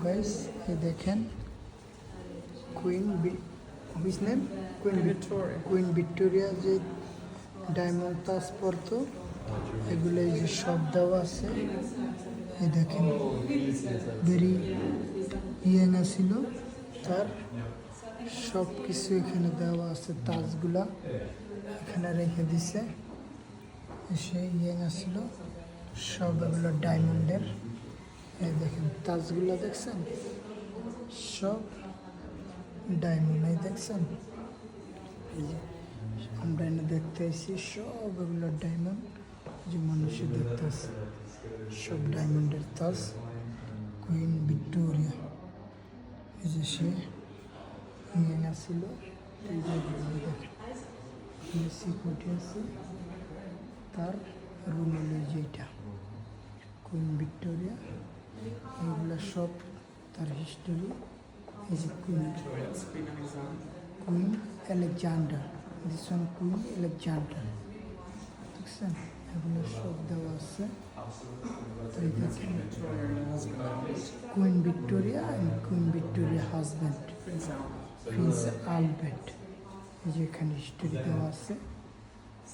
Guys, এই দেখেন which name queen Victoria যে ডায়মন্ড তাজ পরতো, এগুলো এই যে সব দেওয়া আছে। এই দেখেন ভেরি ইয়ং ছিল, তার সব কিছু এখানে দেওয়া আছে। তাজগুলা এখানে রেখে দিছে। সে ইয়ং ছিল, সব এগুলো ডায়মন্ডের। এই দেখেন তাজগুলো দেখছেন, সব ডায়মন্ড। এই দেখছেন, এই যে আমরা এনে দেখতে আসছি, সব এগুলো ডায়মন্ড যে মানুষের দেখতে আছে, সব ডায়মন্ডের তাজ। কুইন ভিক্টোরিয়া, এই যে সে নিয়ে আসছিল। এই যে দেখেন সিকিউরিটি আছে, তার রুম হলো যেটা কুইন ভিক্টোরিয়া। এগুলো সব তার হিস্টোরি। এই যে queen Alexander, this one queen Alexander, দেখছেন এগুলো সব দেওয়া আছে। তো এই দেখেন queen Victoria and queen Victoria husband Prince Albert, এই যে এখানে হিস্টোরি দেওয়া আছে।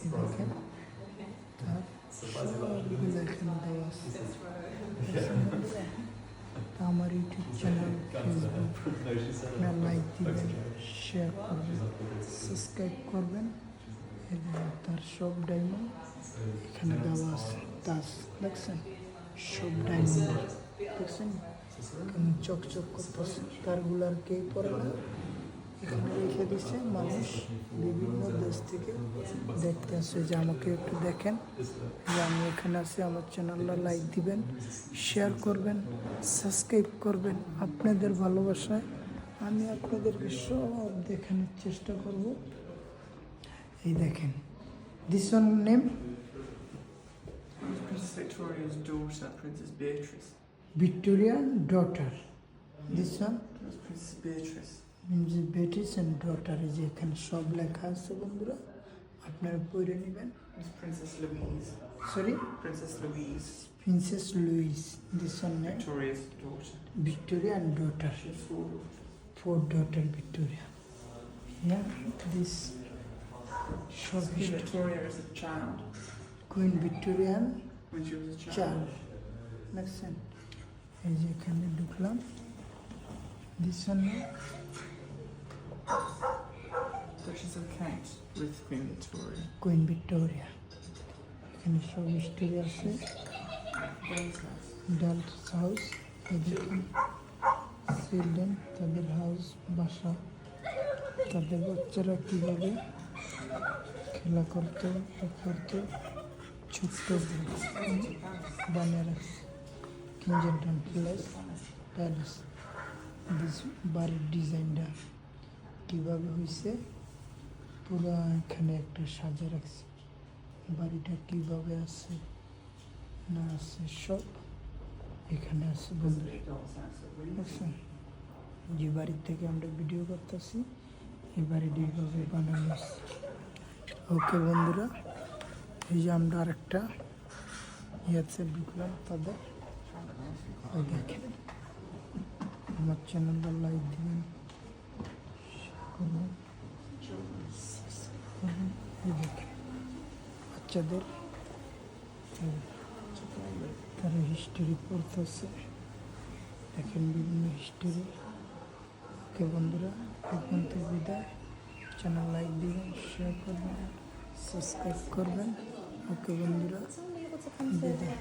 এই দেখেন তার সবগুলো এখানে দেওয়া আছে। আমার ইউটিউব চ্যানেল, ফেসবুক, আপনার লাইক দিবেন, শেয়ার করবেন, সাবস্ক্রাইব করবেন। তার সব ডায়মন্ড এখানে দেওয়া আছে। তাজ দেখছেন, সব ডায়মন্ড দেখছেন, এখানে চকচক করতেছে। তারগুলার কেউ পরে না, এখানে রেখে দিচ্ছে। মানুষ বিভিন্ন দেশ থেকে দেখতে আসে যে আমাকে একটু দেখেন, যে আমি এখানে আছি। আমার চ্যানেলটা লাইক দিবেন, শেয়ার করবেন, সাবস্ক্রাইব করবেন। আপনাদের ভালোবাসায় আমি আপনাদেরকে সব দেখানোর চেষ্টা করব। এই দেখেন, this one name Princess Victoria's daughter, Princess Beatrice. Victorian daughter. This one That's Princess Beatrice. Princess Betis and daughter. এই যে এখানে সব লেখা আছে বন্ধুরা, আপনারা পড়ে নেবেন। It's Princess Louise. Sorry, Princess Louise, princess Louise. This one name Victoria's daughter. Victoria and daughter, She had 4 daughters. Four daughter Victoria. Yeah, this short Queen history. Victoria is a child. Queen Victorian When she was a child. চার্ল, দেখছেন। এই যে এখানে ঢুকলাম, this one name Duchess of Kent with Queen Victoria. Queen Victoria. এখানে সব history আছে। Queen's house. ডাল্ট house, এই দেখুন চিলড্রেন, তাদের হাউস, বাসা, তাদের বাচ্চারা কীভাবে খেলা করতো ছোট্ট বানিয়ে রাখছে। কিংজেন্টন প্যালেস, বাড়ির ডিজাইনটা কীভাবে হয়েছে পুরো এখানে একটা সাজা রাখছে। বাড়িটা কীভাবে আছে না আছে সব এখানে আছে বন্ধুরা, বুঝছেন। যে বাড়ির থেকে আমরা ভিডিও করতেছি, এই বাড়িটি এইভাবে বানানো আছে। ওকে বন্ধুরা, এই যে আমরা আরেকটা ইয়াতে ঢুকলাম তাদের। ওই দেখেন, আমার চ্যানেলটা লাইক দিবেন, করবেন, এই দেখেন বাচ্চাদের তারা হিস্টোরি পড়তেছে, দেখেন বিভিন্ন হিস্টোরি। ওকে বন্ধুরা, এখন তো বিদায়। চ্যানেল লাইক দিবেন, শেয়ার করবেন, সাবস্ক্রাইব করবেন। ওকে বন্ধুরা, বিদায়।